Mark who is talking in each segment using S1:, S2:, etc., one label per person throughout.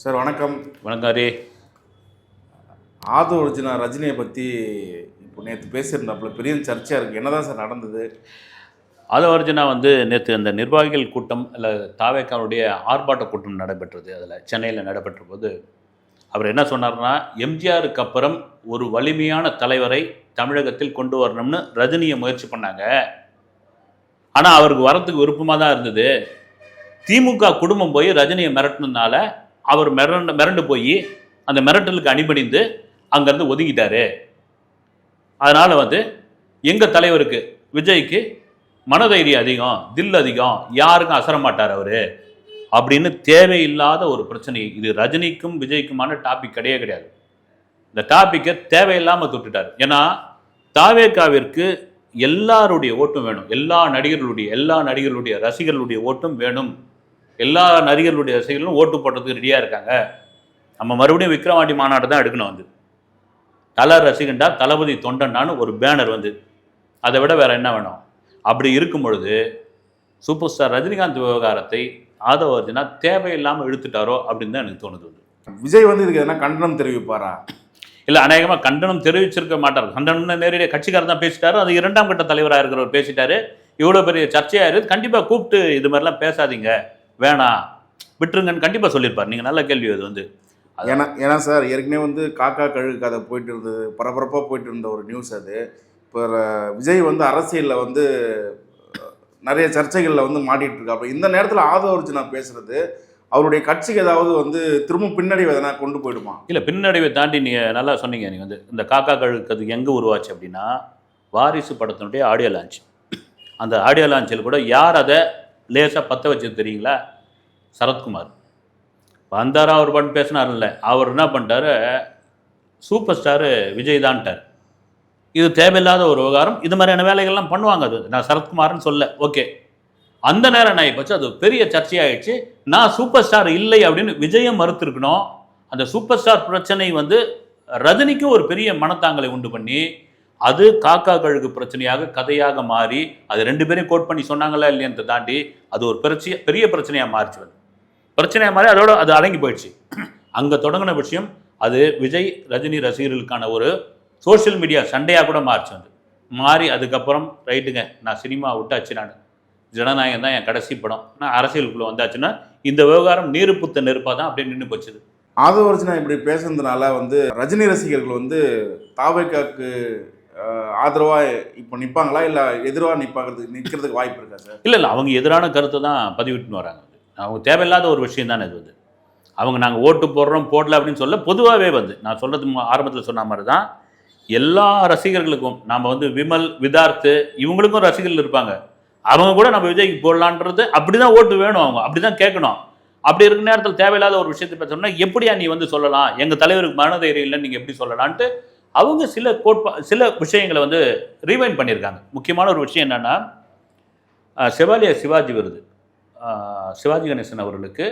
S1: Sir வணக்கம்.
S2: வணக்கம் ஹரி.
S1: ஆதவ அர்ஜுனா ரஜினியை பற்றி இப்போ நேற்று பேசியிருந்தாப்புல பெரிய சர்ச்சையாக இருக்குது. என்ன தான் சார் நடந்தது?
S2: ஆதவ அர்ஜுனா நேற்று அந்த நிர்வாகிகள் கூட்டம் இல்லை தாவேக்காவுடைய ஆர்ப்பாட்ட கூட்டம் நடைபெற்றது. அதில் சென்னையில் நடைபெற்ற போது அவர் என்ன சொன்னார்னா, எம்ஜிஆருக்கு அப்புறம் ஒரு வலிமையான தலைவரை தமிழகத்தில் கொண்டு வரணும்னு ரஜினியை முயற்சி பண்ணாங்க. ஆனால் அவருக்கு வரத்துக்கு விருப்பமாக தான் இருந்தது. திமுக குடும்பம் போய் ரஜினியை மிரட்டினதுனால அவர் மிரண்டு போய் அந்த மிரட்டலுக்கு அடிபணிந்து அங்கேருந்து ஒதுங்கிட்டாரு. அதனால் எங்கள் தலைவருக்கு விஜய்க்கு மனதைரியம் அதிகம், தில் அதிகம், யாருக்கும் அசர மாட்டார் அவர் அப்படின்னு தேவையில்லாத ஒரு பிரச்சனை. இது ரஜினிக்கும் விஜய்க்குமான டாபிக் கிடையாது. இந்த டாப்பிக்கை தேவையில்லாமல் தொட்டுட்டார். ஏன்னா தாவேக்காவிற்கு எல்லாருடைய ஓட்டும் வேணும், எல்லா நடிகர்களுடைய ரசிகர்களுடைய ஓட்டும் வேணும். எல்லா நடிகர்களுடைய ரசிகர்களும் ஓட்டு போடுறதுக்கு ரெடியாக இருக்காங்க. நம்ம மறுபடியும் விக்ரவாண்டி மாநாடு தான் எடுக்கணும். தல ரசிகண்டா தளபதி தொண்டன்னான்னு ஒரு பேனர் அதை விட வேற என்ன வேணும்? அப்படி இருக்கும் பொழுது சூப்பர் ஸ்டார் ரஜினிகாந்த் விவகாரத்தை ஆதவ அர்ஜுனா தேவையில்லாமல் இழுத்துட்டாரோ அப்படின்னு தான் எனக்கு தோணுது.
S1: விஜய் இதுக்கு எதனா கண்டனம் தெரிவிப்பாரா?
S2: இல்லை, அநேகமாக கண்டனம் தெரிவிச்சிருக்க மாட்டார். கண்டனம்னு நேரடியாக கட்சிக்காரர் தான் பேசிட்டாரு. அது 2ஆம் கட்ட தலைவராக இருக்கிறவர் பேசிட்டாரு. இவ்வளோ பெரிய சர்ச்சையாக இருக்குது. கண்டிப்பாக கூப்பிட்டு இது மாதிரிலாம் பேசாதீங்க, வேணாம், விட்டுருங்கன்னு கண்டிப்பாக சொல்லியிருப்பார். நீங்கள் நல்ல கேள்வி. அது
S1: ஏன்னா சார் ஏற்கனவே காக்கா கழுகு கதை போயிட்டு இருந்தது, பரபரப்பாக போயிட்டு இருந்த ஒரு நியூஸ் அது. இப்போ விஜய் அரசியலில் நிறைய சர்ச்சைகளில் மாட்டிகிட்டு இருக்கா. அப்போ இந்த நேரத்தில் ஆதவ அர்ஜுனா பேசுகிறது அவருடைய கட்சிக்கு ஏதாவது திரும்ப பின்னடைவு எதனா கொண்டு போயிடுமா?
S2: இல்லை, பின்னடைவை தாண்டி நீங்கள் நல்லா சொன்னீங்க. நீங்கள் இந்த காக்கா கழுகு எங்கே உருவாச்சு அப்படின்னா, வாரிசு படத்தினுடைய ஆடியோ லான்ச். அந்த ஆடியோ லான்ச்சில் கூட யார் அதை லேசாக பற்ற வச்சது தெரியுங்களா? சரத்குமார் வந்தாரா, அவர் பாட்டு பேசினார்ல, அவர் என்ன பண்ணிட்டாரு, சூப்பர் ஸ்டாரு விஜய் தான்ட்டார். இது தேவையில்லாத ஒரு விவகாரம். இது மாதிரியான வேலைகள்லாம் பண்ணுவாங்க. அது நான் சரத்குமார்னு சொல்ல, ஓகே. அந்த நேரம் என்ன ஆகிப்போச்சு, அது பெரிய சர்ச்சையாகிடுச்சு. நான் சூப்பர் ஸ்டார் இல்லை அப்படின்னு விஜயம் மறுத்திருக்கணும். அந்த சூப்பர் ஸ்டார் பிரச்சனை ரஜினிக்கும் ஒரு பெரிய மனத்தாங்களை உண்டு பண்ணி அது காக்கா கழுகு பிரச்சனையாக கதையாக மாறி அது 2 பேரையும் கோட் பண்ணி சொன்னாங்களா இல்லையன்றதை தாண்டி அது ஒரு பெரிய பிரச்சனையாக மாறிச்சு. பிரச்சனையாக மாறி அதோட அது அடங்கி போயிடுச்சு. அங்கே தொடங்கின விஷயம் அது விஜய் ரஜினி ரசிகர்களுக்கான ஒரு சோஷியல் மீடியா சண்டையாக கூட மாறிச்சு. மாறி அதுக்கப்புறம் ரைட்டுங்க, நான் சினிமா விட்டாச்சு, நான் ஜனநாயகம் தான் என் கடைசி படம், நான் அரசியலுக்குள்ளே வந்தாச்சுன்னா இந்த விவகாரம் நீருப்புத்த நெருப்பாக தான் அப்படியே நின்று போச்சுது.
S1: ஆதவ அர்ஜுனா இப்படி பேசுறதுனால ரஜினி ரசிகர்கள் தாவேக்காக்கு ஆதரவாக இப்போ நிற்பாங்களா, இல்லை எதிராக நிற்கிறதுக்கு வாய்ப்பு இருக்கா சார்?
S2: இல்லை, அவங்க எதிரான கருத்தை தான் பதிவிட்டுன்னு வராங்க. அவங்க தேவையில்லாத ஒரு விஷயம் தானே இது. அவங்க நாங்கள் ஓட்டு போடுறோம் போடல அப்படின்னு சொல்ல, பொதுவாகவே நான் சொல்கிறது ஆரம்பத்தில் சொன்ன மாதிரி தான் எல்லா ரசிகர்களுக்கும் நாம் விமல், விதார்த்து இவங்களுக்கும் ரசிகர்கள் இருப்பாங்க. அவங்க கூட நம்ம விஜய்க்கு போடலான்றது அப்படி தான் ஓட்டு வேணும், அவங்க அப்படி தான் கேட்கணும். அப்படி இருக்கிற நேரத்தில் தேவையில்லாத ஒரு விஷயத்தை பேசணும்னா எப்படியா நீ சொல்லலாம், எங்கள் தலைவருக்கு மனதைரியம் இல்லைன்னு நீங்கள் எப்படி சொல்லலான்ட்டு அவங்க சில விஷயங்களை ரீவைண்ட் பண்ணியிருக்காங்க. முக்கியமான ஒரு விஷயம் என்னென்னா, செவாலியர் சிவாஜி விருது சிவாஜி கணேசன் அவர்களுக்கு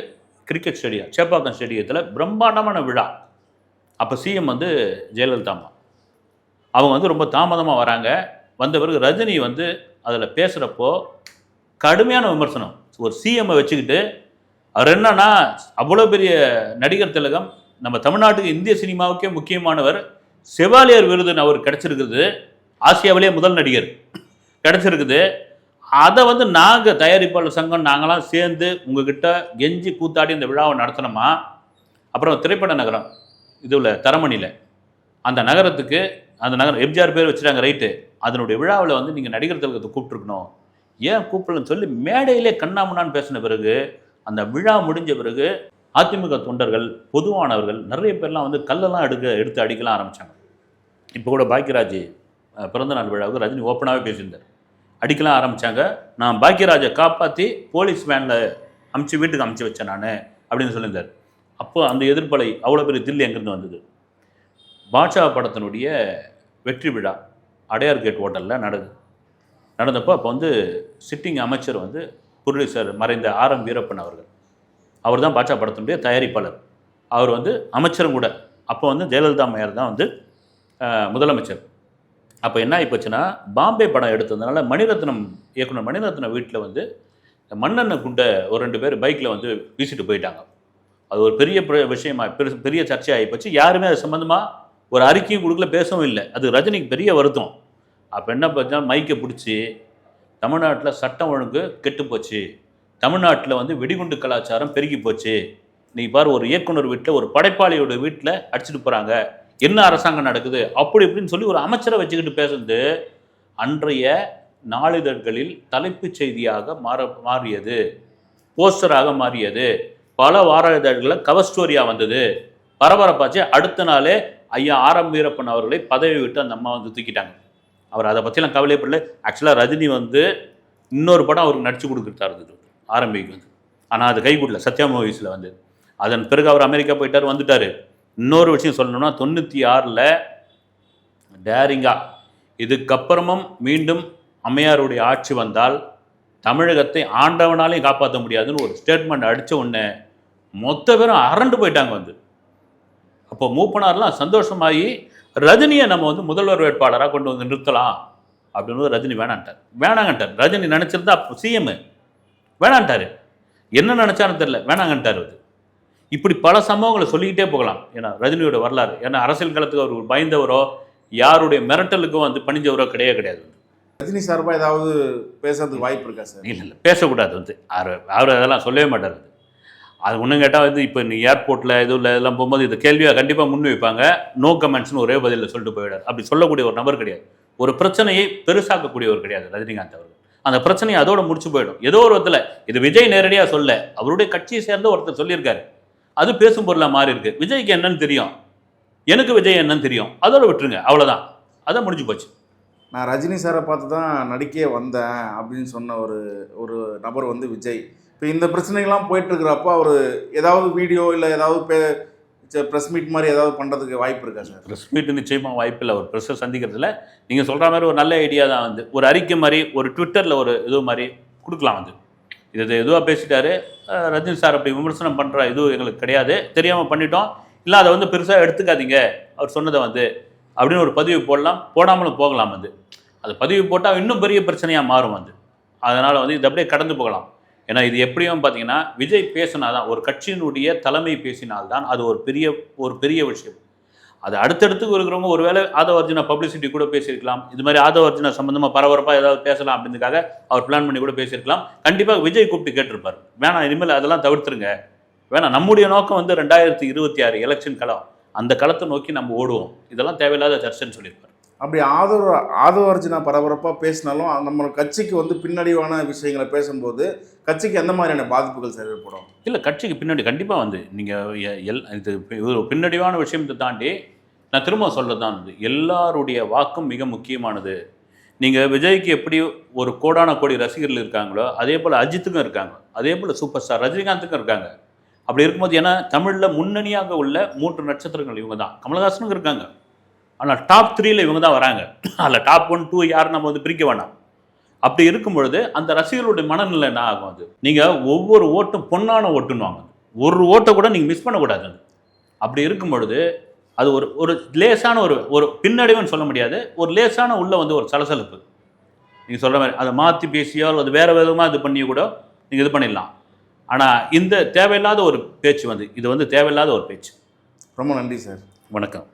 S2: கிரிக்கெட் ஸ்டேடியம் சேப்பாக்கம் ஸ்டேடியத்தில் பிரம்மாண்டமான விழா. அப்போ சிஎம் ஜெயலலிதா அம்மா அவங்க ரொம்ப தாமதமாக வராங்க. வந்த பிறகு ரஜினி அதில் பேசுகிறப்போ கடுமையான விமர்சனம். ஒரு சிஎம்மை வச்சுக்கிட்டு அவர் என்னன்னா, அவ்வளோ பெரிய நடிகர் திலகம், நம்ம தமிழ்நாட்டுக்கு இந்திய சினிமாவுக்கே முக்கியமானவர், செவாலியர் விருதுன்னு அவர் கிடச்சிருக்குது, ஆசியாவிலேயே முதல் நடிகர் கிடச்சிருக்குது. அதை நாங்கள் தயாரிப்பாளர் சங்கம் நாங்களாம் சேர்ந்து உங்ககிட்ட கெஞ்சி கூத்தாடி இந்த விழாவை நடத்தினோமா. அப்புறம் திரைப்பட நகரம் இதில் தரமணியில் அந்த நகரத்துக்கு அந்த நகரம் எம்ஜிஆர் பேர் வச்சுட்டாங்க, ரைட்டு. அதனுடைய விழாவில் நீங்கள் நடிகர் திலகத்தை கூப்பிட்டுருக்கணும், ஏன் கூப்பிடலன்னு சொல்லி மேடையிலே கண்ணாமுன்னான்னு பேசின பிறகு அந்த விழா முடிஞ்ச பிறகு அதிமுக தொண்டர்கள், பொதுவானவர்கள் நிறைய பேர்லாம் கல்லெல்லாம் எடுத்து அடிக்கலாம் ஆரம்பித்தாங்க. இப்போ கூட பாக்கியராஜ் பிறந்தநாள் விழாவுக்கு ரஜினி ஓப்பனாகவே பேசியிருந்தார். அடிக்கலாம் ஆரம்பித்தாங்க. நான் பாக்கியராஜை காப்பாற்றி போலீஸ் வேனில் வீட்டுக்கு அமுச்சு வச்சேன் நான் அப்படின்னு சொல்லியிருந்தார். அப்போ அந்த எதிர்ப்பலை அவ்வளோ பெரிய தில்லு எங்கேருந்து வந்தது? பாட்ஷா படத்தினுடைய வெற்றி விழா அடையார் கேட் ஹோட்டலில் நடந்தப்போ அப்போ சிட்டிங் அமைச்சர் ப்ரொடியூசர் மறைந்த ஆர்.எம். வீரப்பன் அவர் தான் பாட்ஷா படத்தினுடைய தயாரிப்பாளர். அவர் அமைச்சரும் கூட. அப்போ ஜெயலலிதா அம்மையார் தான் முதலமைச்சர். அப்போ என்ன ஆகிப்போச்சுன்னா, பாம்பே படம் எடுத்ததுனால இயக்குனர் மணிரத்னம் வீட்டில் மண்ணெண்ணெய் குண்டை ஒரு 2 பேர் பைக்கில் வீசிட்டு போயிட்டாங்க. அது ஒரு பெரிய விஷயமா பெரிய சர்ச்சையாகி போச்சு. யாருமே அது சம்மந்தமாக ஒரு அறிக்கையும் கொடுக்கல, பேசவும் இல்லை. அது ரஜினிக்கு பெரிய வருத்தம். அப்போ என்ன பார்த்தா மைக்கை பிடிச்சி தமிழ்நாட்டில் சட்டம் ஒழுங்கு கெட்டு போச்சு, தமிழ்நாட்டில் வந்து வெடிகுண்டு கலாச்சாரம் பெருகி போச்சு, நீ பாரு ஒரு இயக்குனர் வீட்டில் ஒரு படைப்பாளியோட வீட்டில் அடிச்சுட்டு போகிறாங்க, என்ன அரசாங்கம் நடக்குது அப்படி இப்படின்னு சொல்லி ஒரு அமைச்சரை வச்சுக்கிட்டு பேசுறது அன்றைய நாளிதழ்களில் தலைப்புச் செய்தியாக மாறியது, போஸ்டராக மாறியது, பல வார இதழ்களில் கவர் ஸ்டோரியாக வந்தது, பரபரப்பாச்சு. அடுத்த நாளே ஐயா ஆர்.எம். வீரப்பன் அவர்களை பதவி விட்டு அந்த அம்மா வந்து தூக்கிட்டாங்க. அவர் அதை பற்றிலாம் கவலைப்படல. ஆக்சுவலாக ரஜினி வந்து இன்னொரு படம் அவருக்கு நடிச்சு கொடுக்குறதா இருந்தது ஆரம்பிக்கு வந்து, ஆனால் அது கைகூடல சத்யா மூவிஸில் வந்து. அதன் பிறகு அவர் அமெரிக்கா போயிட்டார், வந்துட்டார். இன்னொரு விஷயம் சொல்லணும்னா 96 டேரிங்கா இதுக்கப்புறமும் மீண்டும் அம்மையாருடைய ஆட்சி வந்தால் தமிழகத்தை ஆண்டவனாலையும் காப்பாற்ற முடியாதுன்னு ஒரு ஸ்டேட்மெண்ட் அடித்த உடனே மொத்த பேரும் அரண்டு போயிட்டாங்க வந்து. அப்போ மூப்பனார்லாம் சந்தோஷமாகி ரஜினியை நம்ம வந்து முதல்வர் வேட்பாளராக கொண்டு வந்து நிறுத்தலாம் அப்படின்னு ரஜினி வேணாங்கன்ட்டார். ரஜினி நினச்சிருந்தா அப்போ சிஎம் வேணான்ட்டார், என்ன நினச்சான்னு தெரில, வேணாங்கன்ட்டார். அது இப்படி பல சம்பவங்களை சொல்லிக்கிட்டே போகலாம். ஏன்னா ரஜினியோட வரலாறு, ஏன்னா அரசியல் களத்துக்கு அவர் பயந்தவரோ யாருடைய மிரட்டலுக்கும் வந்து பணிஞ்சவரோ கிடையாது.
S1: ரஜினி சார்பாக ஏதாவது பேசுறதுக்கு வாய்ப்பு இருக்கா சார்?
S2: இல்லை பேசக்கூடாது வந்து, அவர் அதெல்லாம் சொல்லவே மாட்டார். அது ஒன்றும் கேட்டால் வந்து இப்போ நீ ஏர்போர்ட்டில் இதெல்லாம் போகும்போது இந்த கேள்வியாக கண்டிப்பாக முன் வைப்பாங்க, நோ கமெண்ட்ஸ்னு ஒரே பதிலில் சொல்லிட்டு போயிடார். அப்படி சொல்லக்கூடிய ஒரு நபர் கிடையாது, ஒரு பிரச்சனையை பெருசாக்கக்கூடியவர் கிடையாது ரஜினிகாந்த் அவர்கள். அந்த பிரச்சனையை அதோட முடிச்சு போயிடும். ஏதோ ஒரு விதத்தில் இது விஜய் நேரடியாக சொல்ல, அவருடைய கட்சியை சேர்ந்த ஒருத்தர் சொல்லியிருக்காரு, அது பேசும் பொருளாக மாறி இருக்கு. விஜய்க்கு என்னன்னு தெரியும், எனக்கு விஜய் என்னன்னு தெரியும், அதோட விட்டுருங்க, அவ்வளோதான், அதான் முடிஞ்சு போச்சு.
S1: நான் ரஜினி சாரை பார்த்து தான் நடிக்கே வந்தேன் அப்படின்னு சொன்ன ஒரு நபர் வந்து விஜய். இப்போ இந்த பிரச்சனைகள்லாம் போயிட்டுருக்கிறப்போ அவர் ஏதாவது வீடியோ இல்லை ஏதாவது ப்ரெஸ் மீட் மாதிரி ஏதாவது பண்ணுறதுக்கு வாய்ப்பு இருக்கா சார்?
S2: ப்ரெஸ் மீட் நிச்சயமாக வாய்ப்பு இல்லை. ஒரு ப்ரெஸ்ஸை சந்திக்கிறதுல நீங்கள் சொல்கிற மாதிரி ஒரு நல்ல ஐடியா தான் வந்து, ஒரு அறிக்கை மாதிரி ஒரு ட்விட்டரில் ஒரு இது மாதிரி கொடுக்கலாம் வந்து. இது எதுவாக பேசிட்டாரு ரஜினி சார், அப்படி விமர்சனம் பண்ணுற இதுவும் எங்களுக்கு கிடையாது, தெரியாமல் பண்ணிட்டோம், இல்லை அதை வந்து பெருசாக எடுத்துக்காதீங்க அவர் சொன்னதை வந்து அப்படின்னு ஒரு பதிவு போடலாம், போடாமலும் போகலாம் வந்து. அது பதிவு போட்டால் இன்னும் பெரிய பிரச்சனையாக மாறும் வந்து. அதனால் வந்து இது அப்படியே கடந்து போகலாம். ஏன்னா இது எப்படியும் பார்த்தீங்கன்னா விஜய் பேசினாதான், ஒரு கட்சியினுடைய தலைமை பேசினால்தான் அது ஒரு பெரிய விஷயம். அது அடுத்தடுத்து இருக்கிறவங்க ஒருவேளை ஆதவ அர்ஜுனா பப்ளிசிட்டி கூட பேசியிருக்கலாம், இது மாதிரி ஆதவ அர்ஜுனா சம்மந்தமாக பரபரப்பாக ஏதாவது பேசலாம் அப்படின்றதுக்காக அவர் பிளான் பண்ணி கூட பேசியிருக்கலாம். கண்டிப்பாக விஜய் கூப்பிட்டு கேட்டிருப்பார், வேணாம் இனிமேல் அதெல்லாம் தவிர்த்துருங்க, வேணாம், நம்முடைய நோக்கம் வந்து 2026 எலெக்ஷன் களம், அந்த களத்தை நோக்கி நம்ம ஓடுவோம், இதெல்லாம் தேவையில்லாத சர்ச்சைன்னு சொல்லியிருப்பார்.
S1: அப்படி ஆதவ அர்ஜுனா பரபரப்பாக பேசினாலும் நம்ம கட்சிக்கு வந்து பின்னடைவான விஷயங்களை பேசும்போது கட்சிக்கு எந்த மாதிரியான பாதிப்புகள் சார் ஏற்படும்? இல்லை,
S2: கட்சிக்கு பின்னாடி கண்டிப்பாக வந்து நீங்கள் இது பின்னடைவான விஷயத்தை தாண்டி நான் திரும்ப சொல்கிறது தான் வந்து, எல்லாருடைய வாக்கும் மிக முக்கியமானது. நீங்கள் விஜய்க்கு எப்படி ஒரு கோடான கோடி ரசிகர்கள் இருக்காங்களோ அதே போல் அஜித்துக்கும் இருக்காங்க, அதே போல் சூப்பர் ஸ்டார் ரஜினிகாந்துக்கும் இருக்காங்க. அப்படி இருக்கும்போது ஏன்னா தமிழில் முன்னணியாக உள்ள 3 நட்சத்திரங்கள் இவங்க தான். கமலஹாசனுக்கும் இருக்காங்க, ஆனால் டாப் 3ல் இவங்க தான் வராங்க. அதில் டாப் 1, 2 யாரும் நம்ம வந்து பிரிக்க வேண்டாம். அப்படி இருக்கும் பொழுது அந்த ரசிகர்களுடைய மனநிலை என்ன ஆகும்? அது நீங்கள் ஒவ்வொரு ஓட்டும் பொன்னான ஓட்டுன்னுவாங்க, ஒரு ஓட்டை கூட நீங்கள் மிஸ் பண்ணக்கூடாது. அப்படி இருக்கும் பொழுது அது ஒரு லேசான ஒரு பின்னடைவுன்னு சொல்ல முடியாது, ஒரு லேசான உள்ள வந்து ஒரு சலசலப்பு. நீங்கள் சொல்கிற மாதிரி அதை மாற்றி பேசியோ அல்லது வேறு விதமாக இது பண்ணி கூட நீங்கள் இது பண்ணிடலாம். ஆனால் இந்த தேவையில்லாத ஒரு பேச்சு வந்து, இது வந்து தேவையில்லாத ஒரு பேச்சு.
S1: ரொம்ப நன்றி சார்.
S2: வணக்கம்.